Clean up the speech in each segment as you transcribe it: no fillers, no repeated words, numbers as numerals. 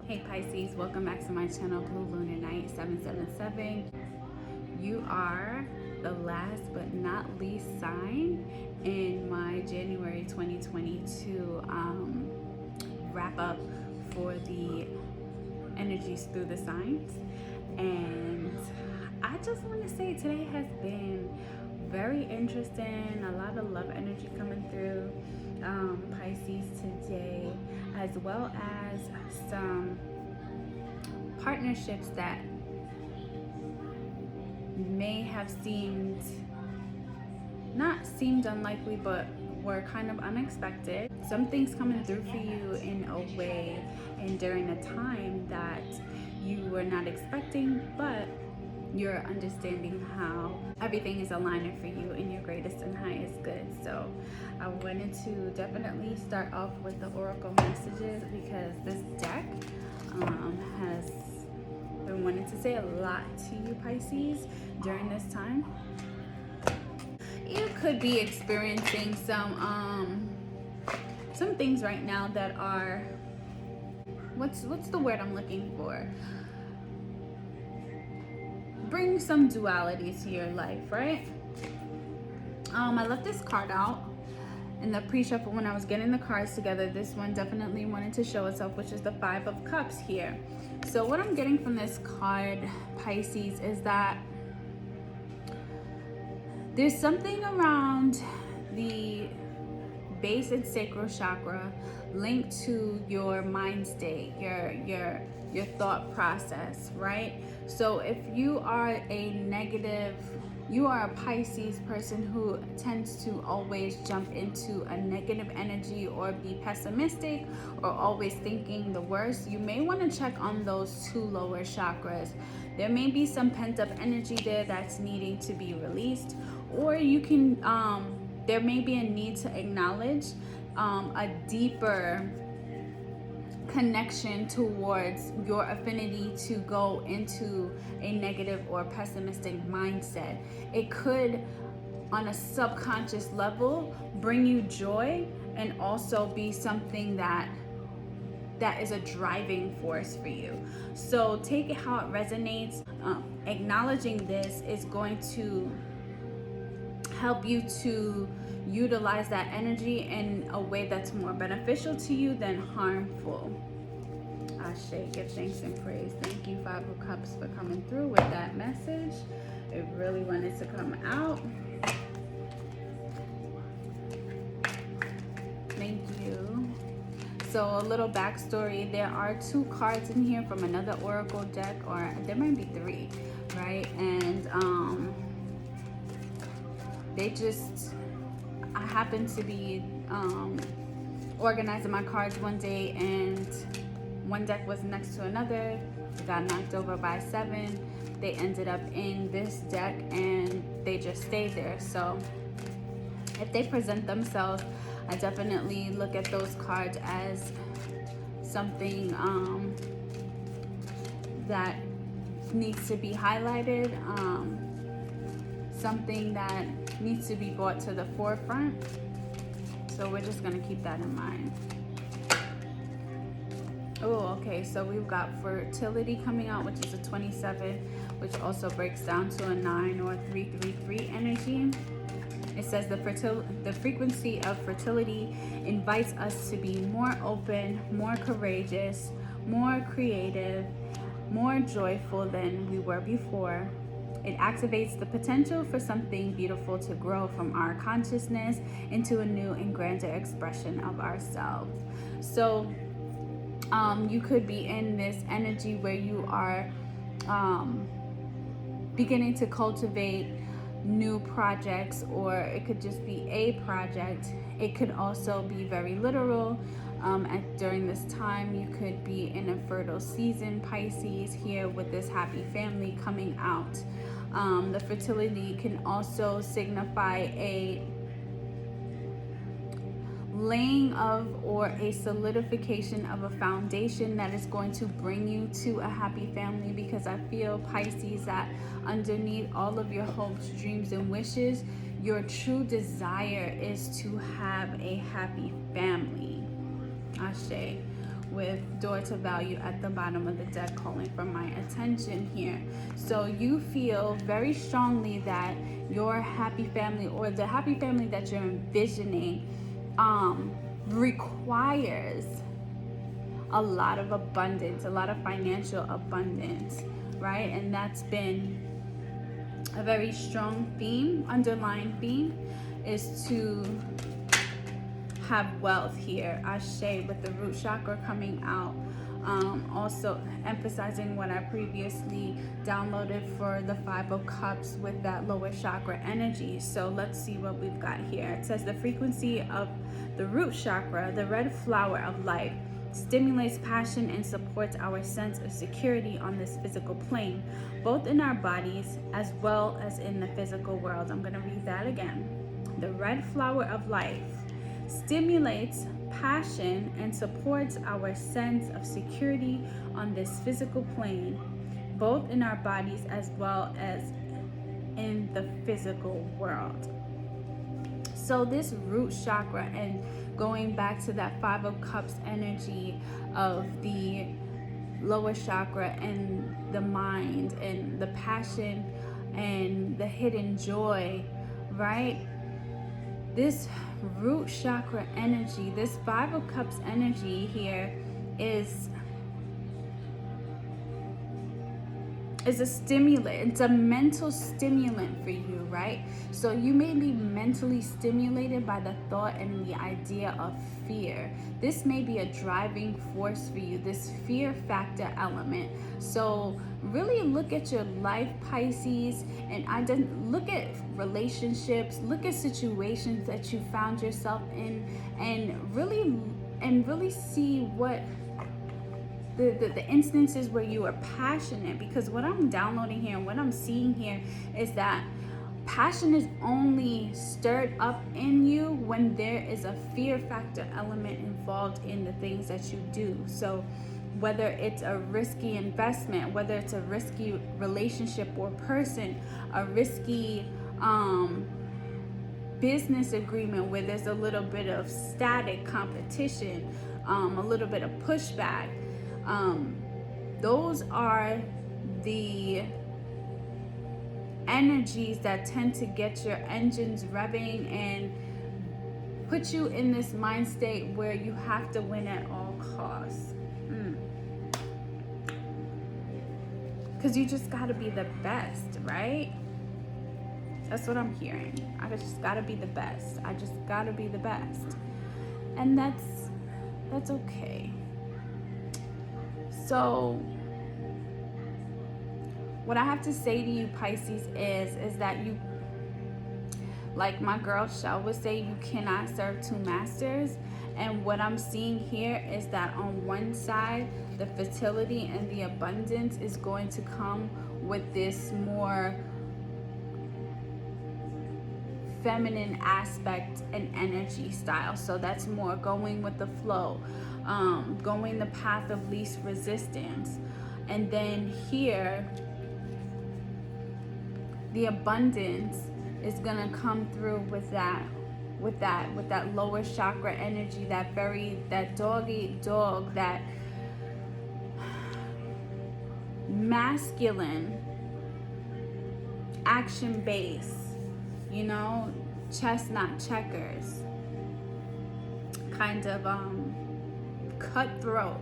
Hey Pisces, welcome back to my channel, Blue Lunar Night 777. You are the last but not least sign in my January 2022 wrap up for the energies through the signs. And I just want to say today has been very interesting. A lot of love energy coming through Pisces today, as well as some partnerships that may have not seemed unlikely, but were kind of unexpected. Something's coming through for you in a way and during a time that you were not expecting, but you're understanding how everything is aligning for you in your greatest and highest good. So I wanted to definitely start off with the oracle messages because this deck has been wanting to say a lot to you, Pisces, during this time. You could be experiencing some things right now that are, what's the word I'm looking for? Bring some duality to your life, right? I left this card out in the pre-shuffle when I was getting the cards together. This one definitely wanted to show itself, which is the Five of Cups here. So what I'm getting from this card, Pisces, is that there's something around the base and sacral chakra linked to your mind state, your thought process, right? So if you are you are a Pisces person who tends to always jump into a negative energy or be pessimistic or always thinking the worst, you may want to check on those two lower chakras. There may be some pent-up energy there that's needing to be released, or you can there may be a need to acknowledge a deeper connection towards your affinity to go into a negative or pessimistic mindset. It could, on a subconscious level, bring you joy and also be something that is a driving force for you. So take it how it resonates. Acknowledging this is going to help you to utilize that energy in a way that's more beneficial to you than harmful. Ashe, give thanks and praise. Thank you, Five of Cups, for coming through with that message. It really wanted to come out. Thank you. So a little backstory, there are two cards in here from another oracle deck, or there might be three, right? And I happened to be organizing my cards one day, and one deck was next to another. It got knocked over by 7. They ended up in this deck and they just stayed there. So if they present themselves, I definitely look at those cards as something that needs to be highlighted, something that needs to be brought to the forefront. So we're just going to keep that in mind. Oh, okay, so we've got fertility coming out, which is a 27, which also breaks down to a 9 or 333 energy. It says the frequency of fertility invites us to be more open, more courageous, more creative, more joyful than we were before. It activates the potential for something beautiful to grow from our consciousness into a new and grander expression of ourselves. So you could be in this energy where you are beginning to cultivate new projects, or it could just be a project. It could also be very literal. During this time, you could be in a fertile season, Pisces, here with this happy family coming out. The fertility can also signify a laying of or a solidification of a foundation that is going to bring you to a happy family, because I feel, Pisces, that underneath all of your hopes, dreams, and wishes, your true desire is to have a happy family. Ashe. with door to value at the bottom of the deck, calling for my attention here. So you feel very strongly that your happy family, or the happy family that you're envisioning, requires a lot of abundance, a lot of financial abundance, right? And that's been a very strong theme, underlying theme, is to have wealth here. Ashe, with the root chakra coming out. Also emphasizing what I previously downloaded for the Five of Cups with that lower chakra energy. So let's see what we've got here. It says the frequency of the root chakra, the red flower of life, stimulates passion and supports our sense of security on this physical plane, both in our bodies as well as in the physical world. I'm going to read that again. The red flower of life stimulates passion and supports our sense of security on this physical plane, both in our bodies as well as in the physical world. So this root chakra, and going back to that Five of Cups energy of the lower chakra and the mind and the passion and the hidden joy, right? This root chakra energy, this Five of Cups energy here is a stimulant. It's a mental stimulant for you, right? So you may be mentally stimulated by the thought and the idea of fear. This may be a driving force for you, this fear factor element. So really look at your life, Pisces, and look at relationships, look at situations that you found yourself in, and really see what the instances where you are passionate. Because what I'm downloading here and what I'm seeing here is that passion is only stirred up in you when there is a fear factor element involved in the things that you do. So whether it's a risky investment, whether it's a risky relationship or person, a risky business agreement where there's a little bit of static competition, a little bit of pushback, those are the energies that tend to get your engines revving and put you in this mind state where you have to win at all costs. Because you just got to be the best, right? That's what I'm hearing. I just got to be the best. I just got to be the best. And that's okay. So what I have to say to you, Pisces, is that you, like my girl Shell would say, you cannot serve two masters. And what I'm seeing here is that on one side, the fertility and the abundance is going to come with this more feminine aspect and energy style. So that's more going with the flow, going the path of least resistance. And then here, the abundance is gonna come through with that lower chakra energy, that dog eat dog, that masculine action base, chestnut checkers, kind of cutthroat.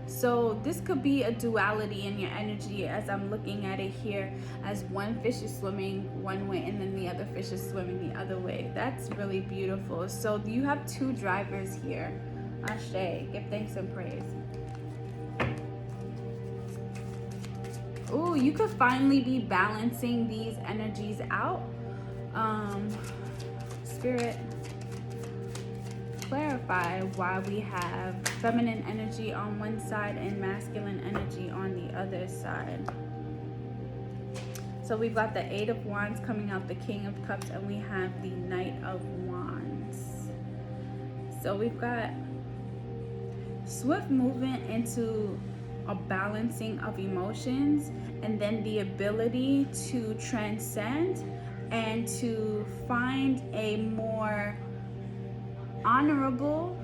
So this could be a duality in your energy, as I'm looking at it here, as one fish is swimming one way and then the other fish is swimming the other way. That's really beautiful. So you have two drivers here. Ashe, give thanks and praise. Ooh, you could finally be balancing these energies out. Spirit, clarify why we have feminine energy on one side and masculine energy on the other side. So we've got the Eight of Wands coming out, the King of Cups, and we have the Knight of Wands. So we've got swift movement into a balancing of emotions, and then the ability to transcend and to find a more honorable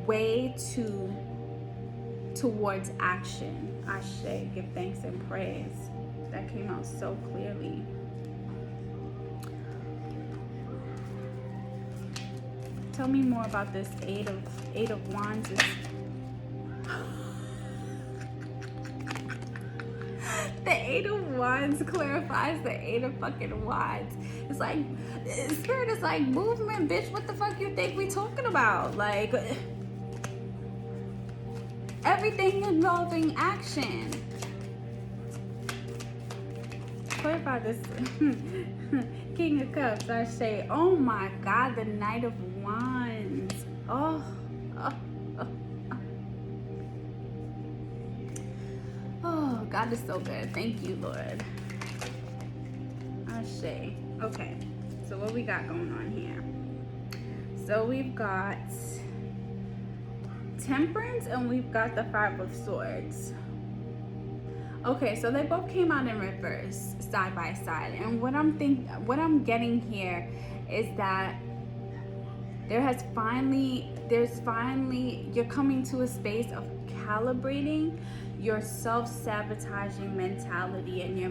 way towards action. Ashe, give thanks and praise. That came out so clearly. Tell me more about this Eight of Wands. The Eight of Wands clarifies the Eight of fucking Wands. It's like, Spirit is like, movement, bitch. What the fuck you think we talking about? Like, everything involving action. Clarify this. King of Cups, I say, oh my God, the Knight of Wands. Oh. Oh, God is so good. Thank you, Lord. Ashe. Okay, so what we got going on here? So we've got Temperance and we've got the Five of Swords. Okay, so they both came out in reverse, side by side. And what I'm getting here is that there's finally, you're coming to a space of calibrating your self-sabotaging mentality and your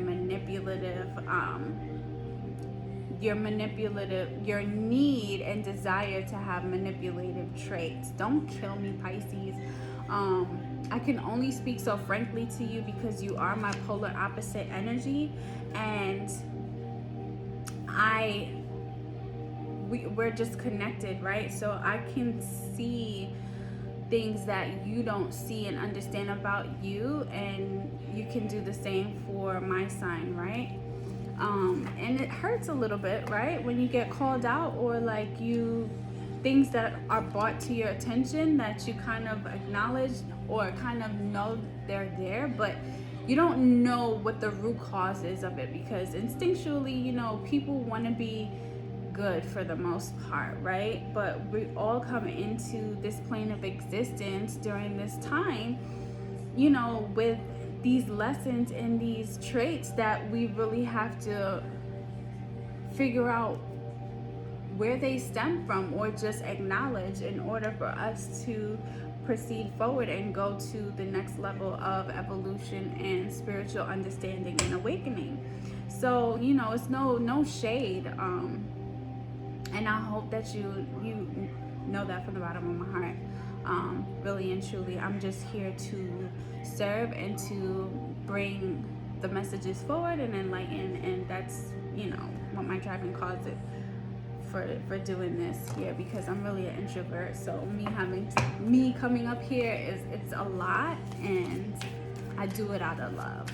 need and desire to have manipulative traits. Don't kill me, Pisces. I can only speak so frankly to you because you are my polar opposite energy, and we're just connected, right? So I can see things that you don't see and understand about you, and you can do the same for my sign, right? And it hurts a little bit, right, when you get called out, or like things that are brought to your attention that you kind of acknowledge or kind of know they're there, but you don't know what the root cause is of it, because instinctually, you know, people want to be good for the most part, right? But we all come into this plane of existence during this time, you know, with these lessons and these traits that we really have to figure out where they stem from, or just acknowledge, in order for us to proceed forward and go to the next level of evolution and spiritual understanding and awakening. So, you know, it's no shade, and I hope that you know that from the bottom of my heart. Really and truly, I'm just here to serve and to bring the messages forward and enlighten, and that's, you know, what my driving cause it for doing this here, because I'm really an introvert. So me coming up here it's a lot, and I do it out of love.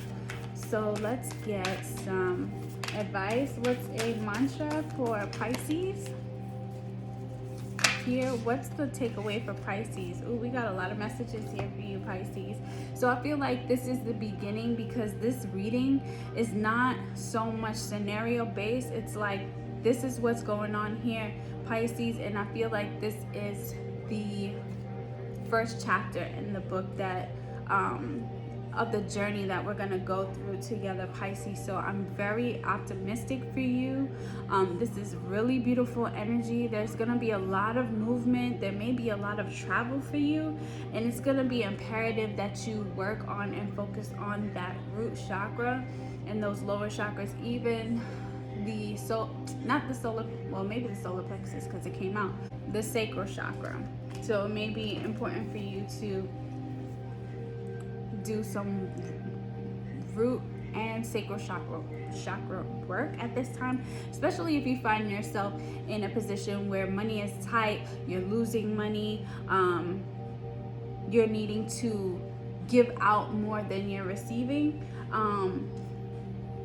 So let's get some advice. What's a mantra for Pisces here? What's the takeaway for Pisces? Oh, we got a lot of messages here for you, Pisces. So I feel like this is the beginning, because this reading is not so much scenario based. It's like, this is what's going on here, Pisces, and I feel like this is the first chapter in the book that of the journey that we're gonna go through together, Pisces. So I'm very optimistic for you. This is really beautiful energy. There's gonna be a lot of movement. There may be a lot of travel for you, and it's gonna be imperative that you work on and focus on that root chakra and those lower chakras, even maybe the solar plexus, because it came out, the sacral chakra. So it may be important for you to do some root and sacral chakra work at this time, especially if you find yourself in a position where money is tight, you're losing money, you're needing to give out more than you're receiving.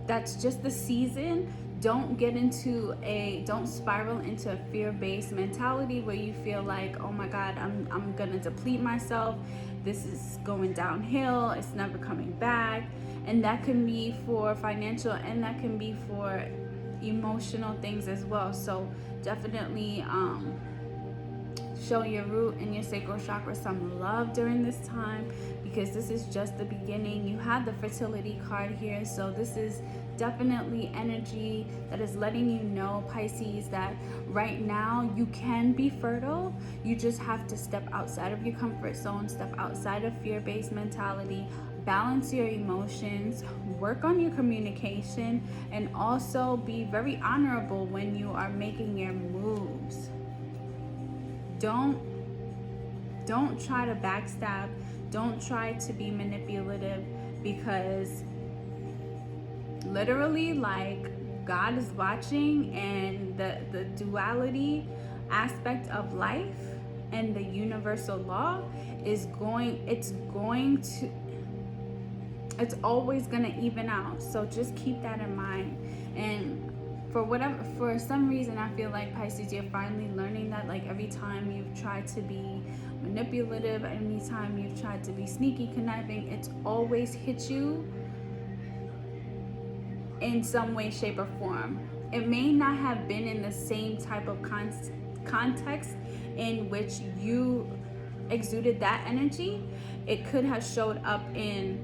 That's just the season. Don't spiral into a fear-based mentality where you feel like, oh my God, I'm gonna deplete myself. This is going downhill. It's never coming back. And that can be for financial, and that can be for emotional things as well. So definitely show your root and your sacral chakra some love during this time, because this is just the beginning. You have the fertility card here, so this is definitely energy that is letting you know, Pisces, that right now you can be fertile. You just have to step outside of your comfort zone, step outside of fear-based mentality, balance your emotions, work on your communication, and also be very honorable when you are making your moves. Don't try to backstab. Don't try to be manipulative, because literally, like, God is watching, and the duality aspect of life and the universal law is it's always gonna even out. So just keep that in mind. And for some reason, I feel like, Pisces, you're finally learning that, like, every time you've tried to be manipulative, anytime you've tried to be sneaky, conniving, it's always hit you in some way, shape, or form. It may not have been in the same type of context in which you exuded that energy. It could have showed up in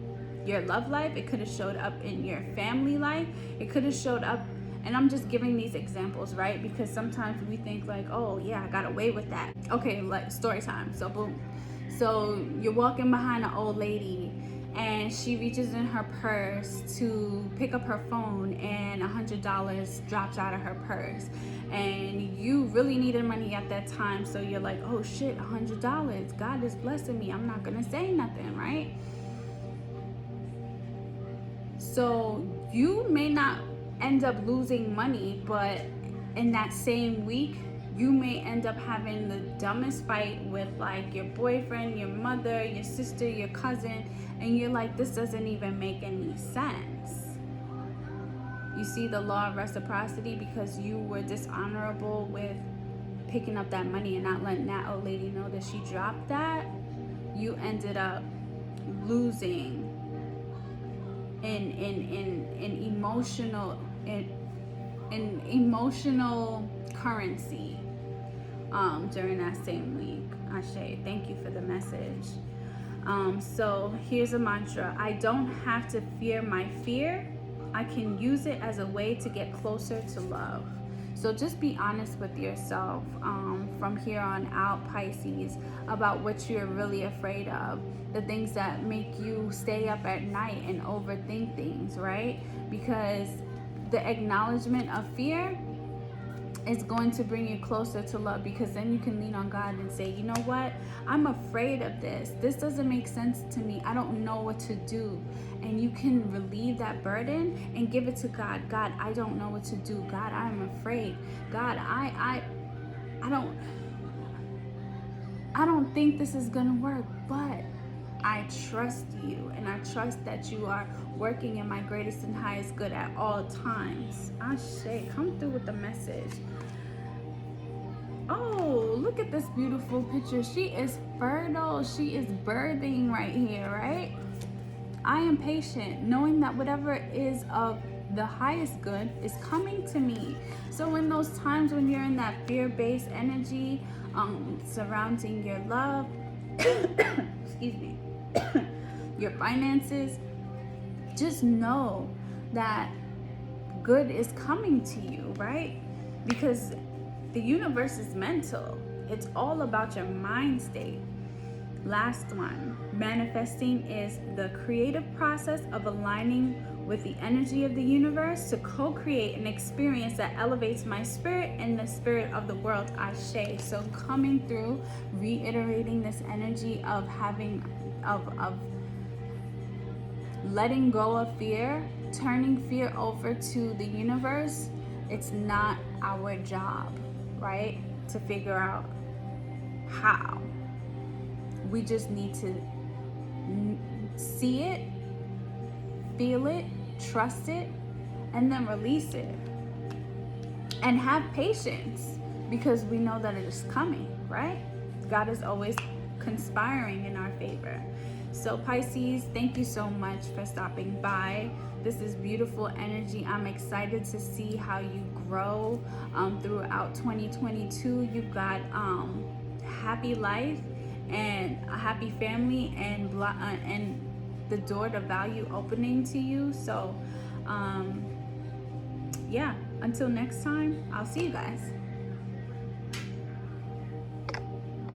your love life. It could have showed up in your family life. It could have showed up, and I'm just giving these examples, right? Because sometimes we think like, oh yeah, I got away with that. Okay, like story time. So boom. So you're walking behind an old lady, and she reaches in her purse to pick up her phone, and $100 drops out of her purse, and you really needed money at that time. So you're like, oh shit, $100, God is blessing me, I'm not gonna say nothing, right? So you may not end up losing money, but in that same week, you may end up having the dumbest fight with, like, your boyfriend, your mother, your sister, your cousin, and you're like, this doesn't even make any sense. You see the law of reciprocity, because you were dishonorable with picking up that money and not letting that old lady know that she dropped that. You ended up losing in emotional currency during that same week. Ashe, thank you for the message. So here's a mantra: I don't have to fear my fear. I can use it as a way to get closer to love. So just be honest with yourself from here on out, Pisces, about what you're really afraid of, the things that make you stay up at night and overthink things, right? Because the acknowledgement of fear is going to bring you closer to love, because then you can lean on God and say, you know what, I'm afraid of this. This doesn't make sense to me. I don't know what to do. And you can relieve that burden and give it to God. God, I don't know what to do. God, I'm afraid. God, I don't think this is gonna work, but I trust you, and I trust that you are working in my greatest and highest good at all times. Ashe, come through with the message. Oh, look at this beautiful picture. She is fertile. She is birthing right here, right? I am patient, knowing that whatever is of the highest good is coming to me. So in those times when you're in that fear-based energy surrounding your love, excuse me, your finances, just know that good is coming to you, right? Because the universe is mental. It's all about your mind state. Last one, manifesting is the creative process of aligning with the energy of the universe to co-create an experience that elevates my spirit and the spirit of the world. Ashe. So coming through, reiterating this energy of having, of letting go of fear, turning fear over to the universe. It's not our job, right, to figure out how. We just need to see it, feel it, trust it, and then release it. And have patience, because we know that it is coming, right? God is always conspiring in our favor. So Pisces, thank you so much for stopping by. This is beautiful energy. I'm excited to see how you grow throughout 2022. You've got happy life and a happy family, and the door to value opening to you. So yeah, until next time, I'll see you guys.